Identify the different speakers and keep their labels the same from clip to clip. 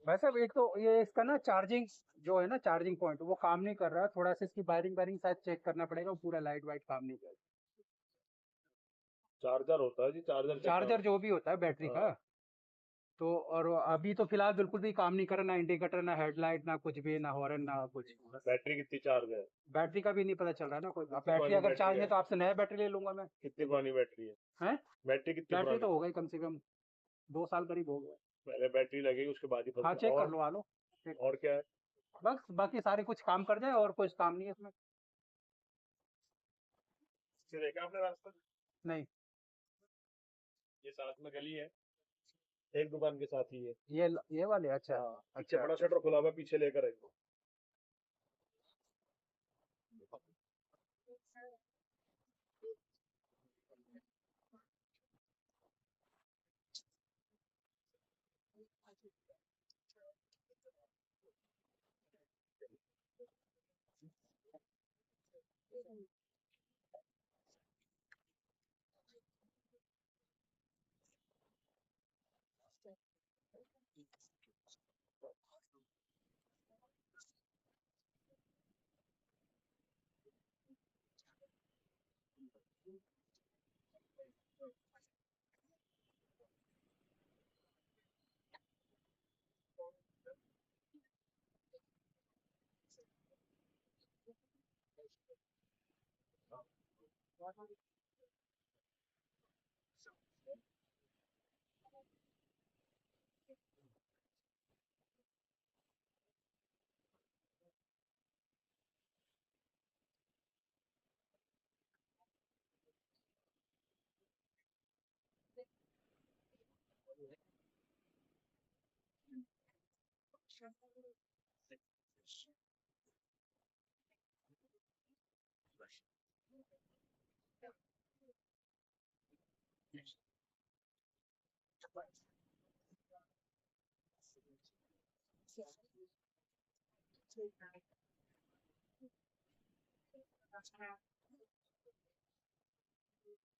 Speaker 1: वैसे एक तो ये इसका ना चार्जिंग जो है ना, चार्जिंग पॉइंट वो काम नहीं कर रहा, थोड़ा सा इसकी वायरिंग वायरिंग शायद चेक करना पड़ेगा, पूरा लाइट वाइट काम नहीं कर रहा।
Speaker 2: चार्जर होता है जी, चार्जर चेक करो।
Speaker 1: चार्जर जो भी होता है बैटरी का,
Speaker 2: हाँ।
Speaker 1: तो और अभी तो फिलहाल बिल्कुल भी काम नहीं कर रहा, ना इंडिकेटर ना हेडलाइट ना कुछ भी, ना हॉर्न ना कुछ।
Speaker 2: बैटरी कितनी चार्ज है?
Speaker 1: बैटरी का भी नहीं पता चल रहा ना कोई। अब
Speaker 2: कितनी
Speaker 1: बैटरी
Speaker 2: पुरानी
Speaker 1: अगर
Speaker 2: बैटरी
Speaker 1: चार्ज है
Speaker 2: है?
Speaker 1: तो आपसे नया बैटरी ले लूंगा मैं।
Speaker 2: कितनी पुरानी बैटरी है?
Speaker 1: हैं?
Speaker 2: बैटरी कितनी
Speaker 1: बैटरी
Speaker 2: पुरानी?
Speaker 1: तो हो गई कम से कम 2 साल करीब हो गए।
Speaker 2: पहले बैटरी लगेगी, उसके बाद ही
Speaker 1: हाँ
Speaker 2: पता।
Speaker 1: चेक कर लो, आ लो चेक।
Speaker 2: और क्या है?
Speaker 1: बस बाकी सारे कुछ काम कर जाए, और कुछ काम नहीं है इसमें।
Speaker 2: इसे देखा आपने रास्ता?
Speaker 1: नहीं।
Speaker 2: ये साथ में गली है, एक दुकान के साथ ही है।
Speaker 1: ये वाले, अच्छा।
Speaker 2: हाँ, पीछे
Speaker 1: अच्छा।
Speaker 2: बड़ा शटर खुला हुआ है, पीछे लेकर आइए।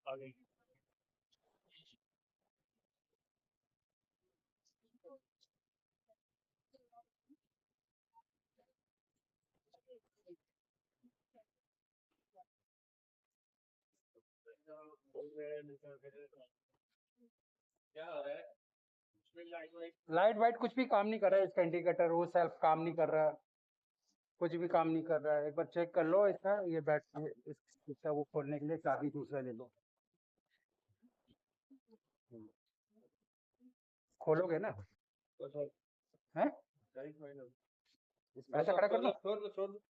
Speaker 2: आ गई। क्या हो रहा है उसमें? लाइट
Speaker 1: लाइट वाइट कुछ भी काम नहीं कर रहा है इसका, इंडिकेटर वो सेल्फ काम नहीं कर रहा, कुछ भी काम नहीं कर रहा है। एक बार चेक कर लो इसका, ये इसका वो खोलने के लिए चाबी दूसरा ले लो। खोलोगे ना? है? ऐसा खड़ा कर लो।
Speaker 2: छोड़ दो, छोड़ दो।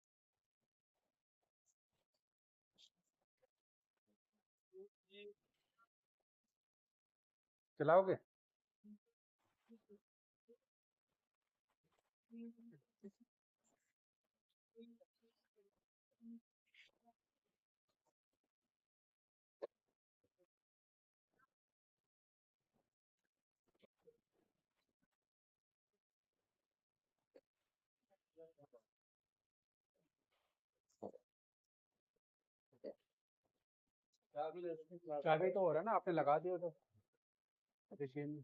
Speaker 1: चलाओगे? चाबी तो हो रहा है ना, आपने लगा दिया तो देखिए।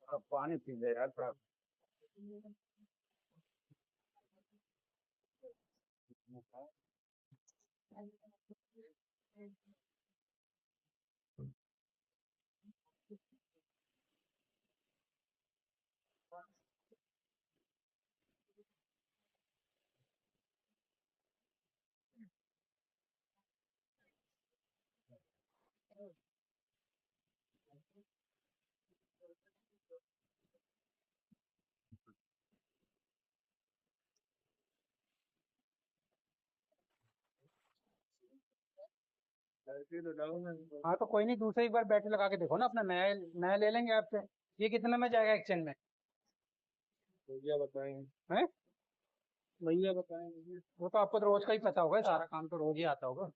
Speaker 1: अब पानी पी ले यार थोड़ा। हाँ तो कोई नहीं, दूसरी एक बार बैटरी लगा के देखो ना अपना, नया नया ले लेंगे आपसे। ये कितने में जाएगा एक्सचेंज में?
Speaker 2: भैया बताएंगे।
Speaker 1: हैं?
Speaker 2: भैया बताएंगे।
Speaker 1: वो तो आपको तो रोज का ही पता होगा, सारा काम तो रोज ही आता होगा।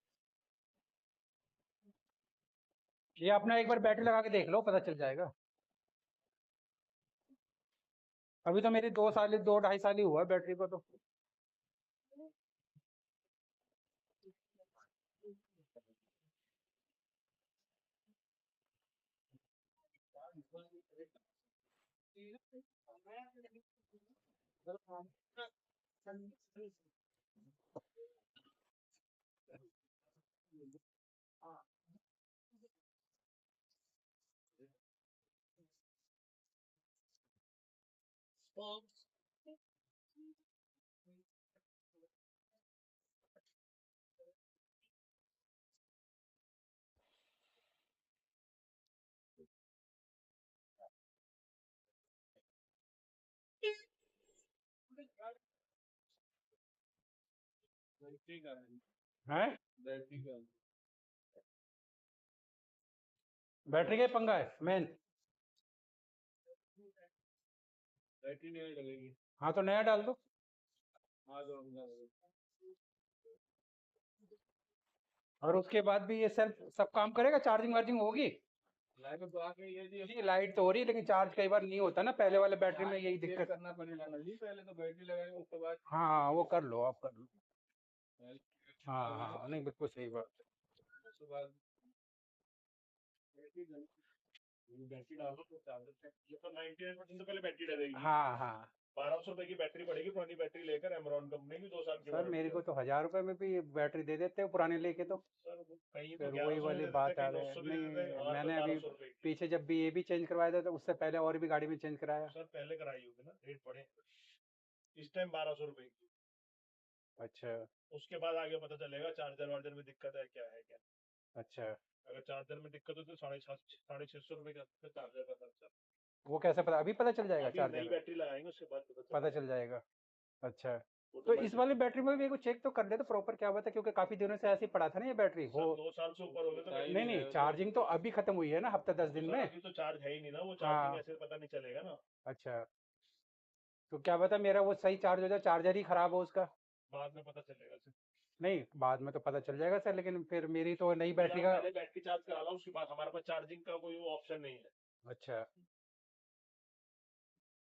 Speaker 1: ये अपना एक बार बैटरी लगा के देख लो, पता चल जाएगा। अभी तो मेरी 2 साल, 2 ढाई साल ही हुआ है बैटरी को तो।
Speaker 2: बैटरी का है।
Speaker 1: है?
Speaker 2: बैटरी का।
Speaker 1: बैटरी का ही पंगा है मेन।
Speaker 2: बैटरी नहीं डलेगी।
Speaker 1: हाँ तो नया डाल दो।
Speaker 2: हाँ तो
Speaker 1: और उसके बाद भी ये सेल्फ सब काम करेगा, चार्जिंग वार्जिंग होगी?
Speaker 2: लाइट तो आके ये जी
Speaker 1: नहीं, लाइट तो हो रही है लेकिन चार्ज कई बार नहीं होता ना, पहले वाले बैटरी में यही
Speaker 2: चेक
Speaker 1: दिक्कत।
Speaker 2: करना पड़ेगा ना जी, पहले तो बैटरी लगाएंगे उसके बाद।
Speaker 1: हाँ हाँ, वो कर लो, आप कर लो। हाँ
Speaker 2: लगाएंगे,
Speaker 1: हाँ, नहीं बिल्कुल सही बात है।
Speaker 2: उसके बाद बैटरी डालो तो चार्जर चेक। ये तो 99% तो पहले बैटरी डलेगी।
Speaker 1: हाँ हाँ।
Speaker 2: 1200 रुपए की बैटरी पड़ेगी, पुरानी बैटरी लेकर एमरॉन कंपनी की 2 साल की
Speaker 1: सर
Speaker 2: वारंटी
Speaker 1: मेरे
Speaker 2: है।
Speaker 1: को तो 1000 रुपए में भी बैटरी दे देते हैं पुराने लेके तो।
Speaker 2: सर कहीं तो
Speaker 1: फिर वही
Speaker 2: 1100 भी
Speaker 1: वाली
Speaker 2: दे देते हैं,
Speaker 1: बात आ
Speaker 2: कहीं
Speaker 1: गई।
Speaker 2: 900 भी दे देते हैं,
Speaker 1: नहीं,
Speaker 2: और
Speaker 1: मैंने
Speaker 2: तो
Speaker 1: अभी
Speaker 2: 1200 रुपए की।
Speaker 1: पीछे जब भी ये भी चेंज करवाया था तो उससे पहले और भी गाड़ी में चेंज कराया।
Speaker 2: सर पहले कराई होगी ना, रेट बढ़े इस टाइम 1200 रुपए की।
Speaker 1: अच्छा
Speaker 2: उसके बाद आगे पता चलेगा चार्जर वार्जर में दिक्कत है क्या है क्या।
Speaker 1: अच्छा।
Speaker 2: अगर चार्जर में दिक्कत हो तो 650 रुपए का चार्जर का खर्चा।
Speaker 1: वो कैसे पता, अभी पता चल जाएगा
Speaker 2: अभी
Speaker 1: चार्जर
Speaker 2: नई
Speaker 1: का?
Speaker 2: बैटरी लगाएंगे उसके बाद
Speaker 1: पता चल जाएगा। अच्छा।
Speaker 2: वो
Speaker 1: तो
Speaker 2: तो
Speaker 1: इस वाली बैटरी में भी एक चेक तो कर ले तो प्रॉपर क्या बात है, क्योंकि काफी दिनों से ऐसे ही पड़ा था ना ये बैटरी
Speaker 2: सर
Speaker 1: वो।
Speaker 2: 2 साल से ऊपर हो गए तो
Speaker 1: नहीं नहीं, चार्जिंग तो अभी खत्म हुई है ना, हफ्ते 10 दिन
Speaker 2: सर
Speaker 1: में।
Speaker 2: अभी तो चार्ज है ही नहीं ना, वो चार्जिंग
Speaker 1: हाँ।
Speaker 2: ऐसे पता नहीं चलेगा ना।
Speaker 1: अच्छा। तो क्या बता, मेरा वो सही चार्ज हो जाए, चार्जर ही खराब हो उसका?
Speaker 2: बाद में पता चलेगा सर।
Speaker 1: नहीं, बाद में तो पता चल जाएगा सर, लेकिन फिर मेरी तो नई
Speaker 2: जी,
Speaker 1: बैटरी
Speaker 2: आप
Speaker 1: का।
Speaker 2: पहले बैटरी चार्ज करा लो, उसके बाद हमारे पास चार्जिंग का कोई ऑप्शन नहीं है।
Speaker 1: अच्छा।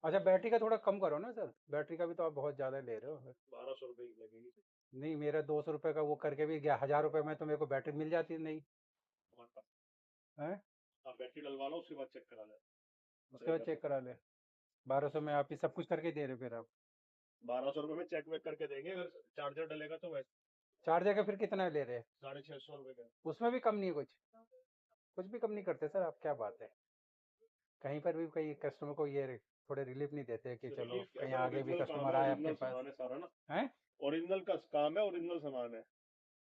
Speaker 1: अच्छा, बैटरी का थोड़ा कम करो ना सर, बैटरी का भी तो आप बहुत ज़्यादा ले रहे हो।
Speaker 2: 1200 रुपए की लगेगी
Speaker 1: नहीं, मेरा 200 रुपये का वो करके भी 1000 रुपये में तो मेरे को बैटरी मिल जाती नहीं
Speaker 2: हमारे पास।
Speaker 1: है।
Speaker 2: आप बैटरी डलवा लो, उसके बाद चेक करा ले।
Speaker 1: उसके बाद चेक करा ले। 1200 में आप ही सब कुछ करके दे रहे हो फिर आप?
Speaker 2: 1200 रुपए में चेक वेक करके देंगे, अगर चार्जर डलेगा तो वैसे
Speaker 1: चार्जर का फिर कितना ले रहे हैं?
Speaker 2: 650 रुपए का।
Speaker 1: उसमें भी कम नहीं है कुछ? कुछ भी कम नहीं करते सर आप, क्या बात है? कहीं पर भी कहीं कस्टमर को ये थोड़े रिलीफ नहीं देते कि चलो
Speaker 2: रिलीफ क्या
Speaker 1: कहीं
Speaker 2: सर,
Speaker 1: आगे भी
Speaker 2: ओरिजिनल काम
Speaker 1: कस्टमर
Speaker 2: है,
Speaker 1: आए आपके
Speaker 2: ओरिजिनल
Speaker 1: पास।
Speaker 2: सामान है सारा ना।
Speaker 1: हैं?
Speaker 2: ओरिजिनल का काम है, ओरिजिनल सामान है।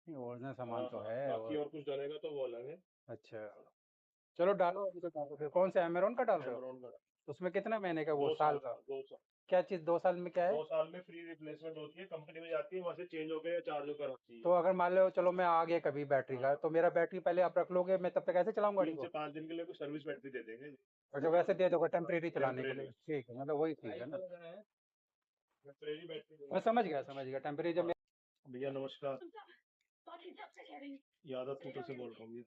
Speaker 1: ओरिजिनल सामान
Speaker 2: हाँ
Speaker 1: तो
Speaker 2: हाँ,
Speaker 1: है
Speaker 2: बाकी
Speaker 1: और।
Speaker 2: और कुछ डलेगा तो वो अलग है।
Speaker 1: अच्छा। चलो डालो, अभी तो डालो फिर। कौन सा एमेरॉन का डाल रहे हो?
Speaker 2: एमरॉन का
Speaker 1: उसमें कितना महीने का, वो
Speaker 2: 2 साल
Speaker 1: साल का?
Speaker 2: का 2 साल।
Speaker 1: क्या चीज़ 2 साल में क्या है?
Speaker 2: 2 साल में फ्री रिप्लेसमेंट होती है, कंपनी में जाती है, वहां से चेंज होकर चार्ज होकर आती
Speaker 1: तो
Speaker 2: है।
Speaker 1: अगर मान लो चलो मैं आ गया कभी बैटरी का, तो मेरा बैटरी पहले आप रख लोगे, मैं तब तक ऐसे चलाऊंगा गाड़ी
Speaker 2: 3
Speaker 1: को?
Speaker 2: से 5 दिन के लिए कोई सर्विस बैटरी दे देंगे।
Speaker 1: अच्छा, वैसे दे दोगे टेम्परेरी चलाने के लिए?
Speaker 2: टेम्परेरी।
Speaker 1: ठीक है, मतलब वही ठीक है ना।
Speaker 2: टेम्परेरी बैटरी
Speaker 1: मैं समझ गया, समझ गया, टेम्परेरी जब
Speaker 2: भैया नमस्कार, यादव टूटो से बोल रहा हूँ।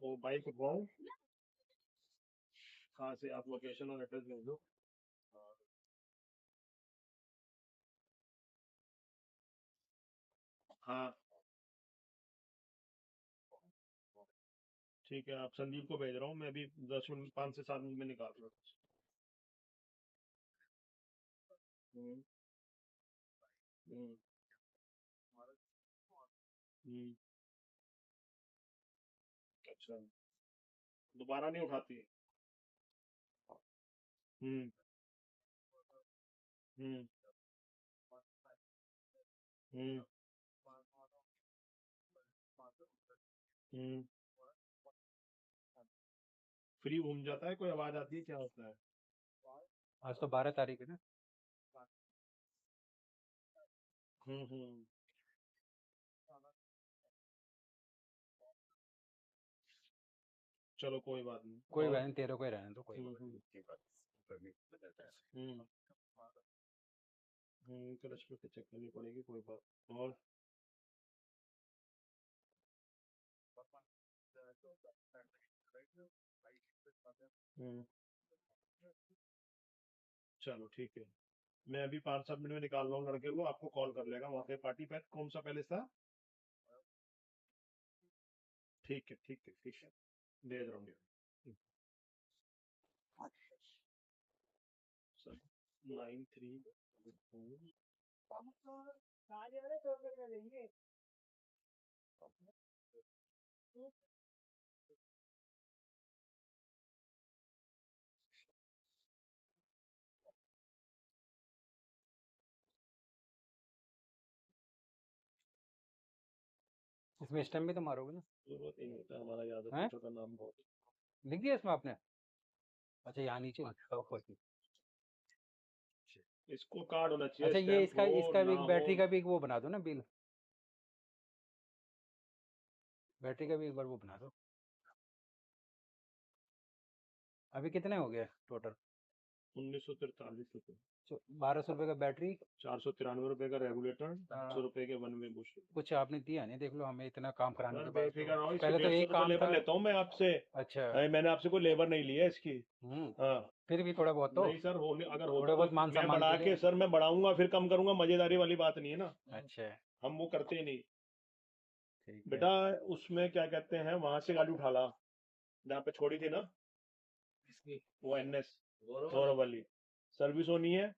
Speaker 2: वो बाइक उठवाऊँ? कहाँ से? आप लोकेशन और एड्रेस भेज दो। हाँ ठीक है, आप संदीप को भेज रहा हूँ मैं अभी, 10 मिनट 5 से 7 मिनट में निकाल रहा हूँ। हम्म, हम्म। अच्छा, दोबारा नहीं उठाती। हम्म हम्म हम्म हम्म फ्री घूम जाता है, कोई आवाज आती है, क्या होता है?
Speaker 1: आज तो 12 तारीख है ना।
Speaker 2: हम्म। चलो कोई बात नहीं।
Speaker 1: कोई
Speaker 2: और
Speaker 1: बात नहीं, तेरे को ही रहने दो, कोई बात
Speaker 2: हम्म हम्म क्लच पे चेक करनी पड़ेगी, कोई बात। और हम्म चलो ठीक है, मैं अभी 5-7 मिनट में निकाल रहा हूँ लड़के को, आपको कॉल कर लेगा वहाँ पे। पार्टी पैक कौन सा पैलेस था? ठीक है ठीक है ठीक है, दे रहा हूँ। सर 93
Speaker 1: इसमें स्टैम्प भी तो मारोगे ना।
Speaker 2: जरूरत ही नहीं होता हमारा, याद
Speaker 1: हैं?
Speaker 2: है का नाम बहुत।
Speaker 1: लिख दिया इसमें आपने? अच्छा, यहाँ नीचे लिखा हुआ है।
Speaker 2: इसको कार्ड होना चाहिए,
Speaker 1: अच्छा, ये
Speaker 2: स्टैम्प
Speaker 1: इसका
Speaker 2: हो
Speaker 1: इसका भी
Speaker 2: ना
Speaker 1: एक
Speaker 2: हो।
Speaker 1: बैटरी का भी एक वो बना दो ना बिल। बैटरी का भी एक बार वो बना दो। अभी कितने हो गए टोटल?
Speaker 2: 1943 रुपये।
Speaker 1: 1200 रुपये का बैटरी।
Speaker 2: 493 रुपए का रेगुलेटर,
Speaker 1: हाँ।
Speaker 2: 100 रुपए के वन वे बुश।
Speaker 1: कुछ आपने दिया नहीं, देख लो हमें इतना काम कराने
Speaker 2: सर
Speaker 1: के बाद
Speaker 2: बेफिक्र रहो,
Speaker 1: तो
Speaker 2: इसकी
Speaker 1: पहले तो
Speaker 2: 150
Speaker 1: एक
Speaker 2: रुपए
Speaker 1: काम
Speaker 2: लेबर
Speaker 1: था।
Speaker 2: लेता हूँ मैं आपसे।
Speaker 1: अच्छा।
Speaker 2: मैंने आपसे कोई लेबर नहीं लिया इसकी। हाँ।
Speaker 1: फिर भी थोड़ा बहुत तो
Speaker 2: नहीं सर, होने अगर
Speaker 1: थोड़ा
Speaker 2: होता
Speaker 1: बहुत
Speaker 2: तो
Speaker 1: मान
Speaker 2: मैं
Speaker 1: सम्मान
Speaker 2: बढ़ा
Speaker 1: के
Speaker 2: के,
Speaker 1: लिए।
Speaker 2: सर मैं बढ़ाऊंगा फिर कम करूंगा, मजेदारी वाली बात नहीं है ना।
Speaker 1: अच्छा,
Speaker 2: हम वो करते ही नहीं।
Speaker 1: ठीक है।
Speaker 2: बेटा उसमें क्या कहते हैं, वहां से गाड़ी उठा ला जहाँ पे छोड़ी थी ना, वो एनएस गौरव वाली। सर्विस होनी है,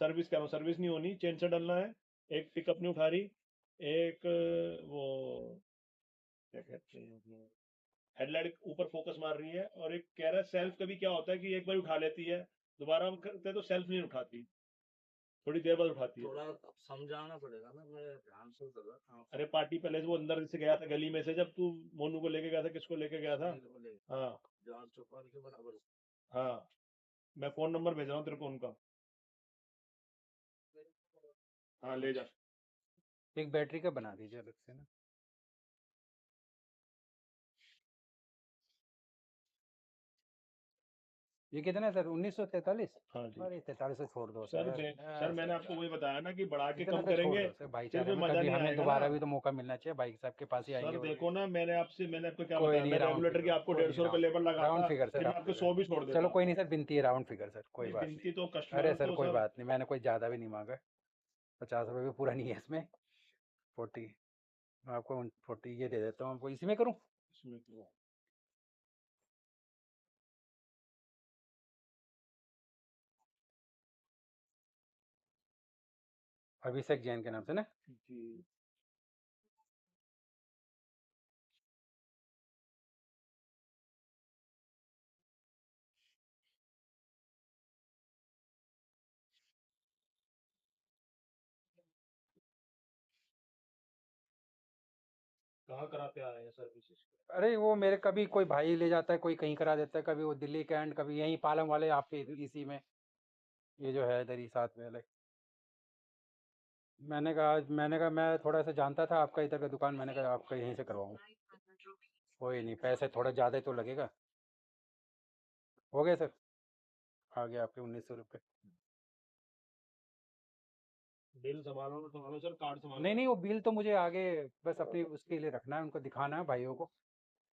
Speaker 2: सर्विस कह रहा हूँ, सर्विस नहीं होनी, चेन से डलना है। एक पिकअप नहीं उठा रही, एक वो क्या कहते हैं, हेडलाइट ऊपर फोकस मार रही है, और एक कह रहा है सेल्फ कभी क्या होता है कि एक बार उठा लेती है, दोबारा हम करते हैं तो सेल्फ नहीं उठाती, थोड़ी देर बाद उठाती है।
Speaker 3: थोड़ा समझाना पड़ेगा ना, मैं ध्यान से कर रहा हूँ।
Speaker 2: अरे पार्टी पहले से वो अंदर से गया था गली में से, जब तू मोनू को लेके गया था, किसको लेके गया था? हाँ
Speaker 3: जान चौपाल के बराबर।
Speaker 2: हाँ, मैं फोन नंबर भेज रहा हूँ तेरे को उनका। हाँ ले जा।
Speaker 1: एक बैटरी का बना दीजिए अलग से ना। ये कितना है सर? 1943?
Speaker 2: हाँ जी
Speaker 1: अरे 43 से छोड़ दो
Speaker 2: सर।
Speaker 1: सर।
Speaker 2: सर मैंने आपको वही बताया ना कि बढ़ा के
Speaker 1: इतना
Speaker 2: कम
Speaker 1: तो छोड़
Speaker 2: करेंगे,
Speaker 1: दो सर,
Speaker 2: फिर
Speaker 1: भाईचारे
Speaker 2: इसमें
Speaker 1: में
Speaker 2: मजा
Speaker 1: कभी
Speaker 2: नहीं
Speaker 1: हमें
Speaker 2: आएगा
Speaker 1: दोबारा
Speaker 2: ना।
Speaker 1: भी तो मौका मिलना चाहिए, भाई साहब के पास ही
Speaker 2: सर
Speaker 1: आएंगे।
Speaker 2: देखो ना, मैंने आपको क्या
Speaker 1: कोई
Speaker 2: बताया,
Speaker 1: नहीं,
Speaker 2: मैं
Speaker 1: राउंड
Speaker 2: रेगुलेटर की
Speaker 1: फिगर,
Speaker 2: आपको
Speaker 1: कोई नहीं,
Speaker 2: 150 रुपये लेबर
Speaker 1: राउंड
Speaker 2: लगाता,
Speaker 1: फिगर सर,
Speaker 2: फिर मैं
Speaker 1: राउंड
Speaker 2: आपको
Speaker 1: फिगर।
Speaker 2: 100 भी छोड़
Speaker 1: चलो
Speaker 2: देता।
Speaker 1: कोई नहीं सर, बिनती है, राउंड फिगर सर, कोई
Speaker 2: नहीं
Speaker 1: बात
Speaker 2: गिनती तो
Speaker 1: नहीं। अरे
Speaker 2: कस्टमर
Speaker 1: सर
Speaker 2: तो
Speaker 1: कोई
Speaker 2: सर।
Speaker 1: बात नहीं, मैंने कोई ज़्यादा भी नहीं मांगा। 50 रुपये भी पूरा नहीं है इसमें। 40, मैं आपको 40 ये दे देता हूँ, आपको इसी में करूँ।
Speaker 2: इसमें तो
Speaker 1: अभिषेक जैन के नाम से ना।
Speaker 2: जी कहाँ कराते आ रहे हैं सर्विस?
Speaker 1: अरे वो मेरे कभी कोई भाई ले जाता है, कोई कहीं करा देता है, कभी वो दिल्ली के एंड, कभी यहीं पालम वाले आपके इसी में, ये जो है इधर ही साथ में अलग। मैंने कहा मैं थोड़ा सा जानता था आपका इधर का दुकान, मैंने कहा आपका यहीं से करवाऊँ। कोई नहीं, पैसे थोड़ा ज़्यादा ही तो लगेगा। हो गया सर, आ गया आपके 1900 रुपये।
Speaker 2: बिल संभालो तो संभालो सर, कार्ड संभालो।
Speaker 1: नहीं नहीं, वो बिल तो मुझे आगे बस अपनी उसके लिए रखना है, उनको दिखाना है भाइयों को,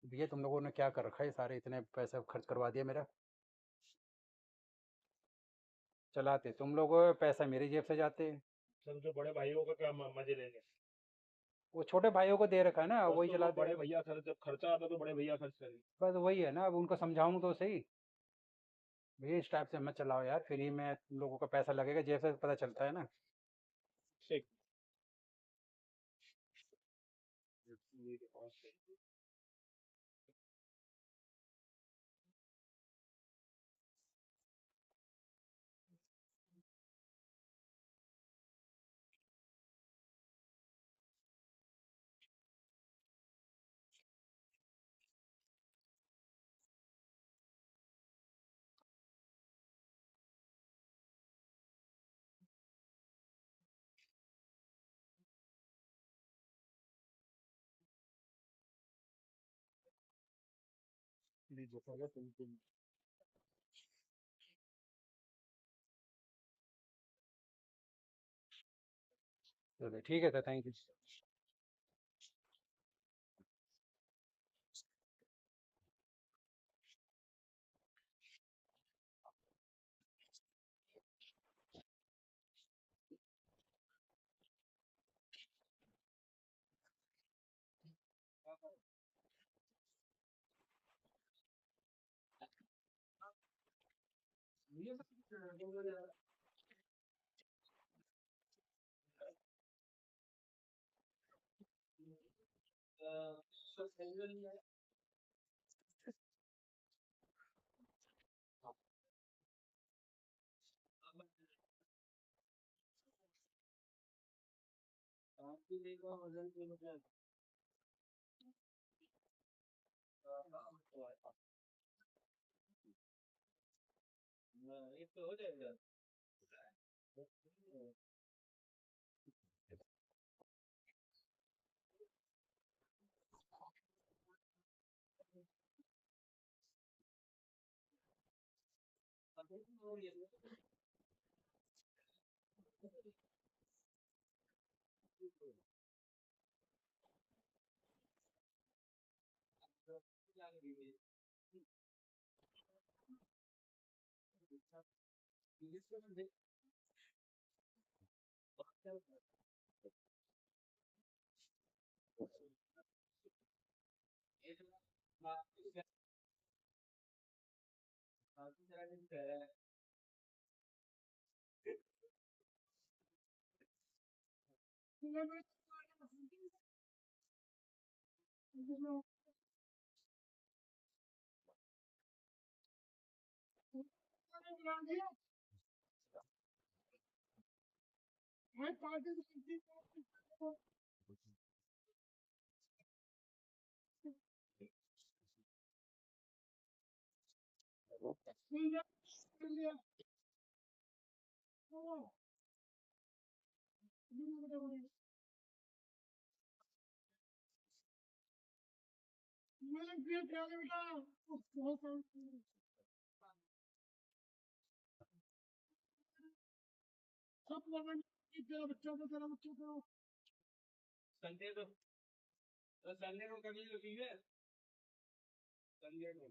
Speaker 1: भैया तुम लोगों ने क्या कर रखा है, सारे इतने पैसे खर्च करवा दिया मेरा। चलाते तुम लोग हो, पैसा मेरी जेब से जाते हैं।
Speaker 2: सर जो बड़े भाइयों का क्या मजे लेंगे?
Speaker 1: वो छोटे भाइयों को दे रखा है ना,
Speaker 2: बस
Speaker 1: वही
Speaker 2: तो वो
Speaker 1: चलाते
Speaker 2: बड़े
Speaker 1: हैं।
Speaker 2: भैया खर्च, जब खर्चा आता तो बड़े भैया खर्च करेंगे।
Speaker 1: बस वही है ना, अब उनको समझाऊं तो सही, भैया इस टाइप से मत चलाओ यार, फ्री में तुम लोगों का पैसा लगेगा, जेब से पता चलता है ना।
Speaker 2: ठीक।
Speaker 1: चलिए ठीक है सर, थैंक यू।
Speaker 3: ये तो हो जाएगा। संडे को कर लीजिए, ठीक है? संडे को।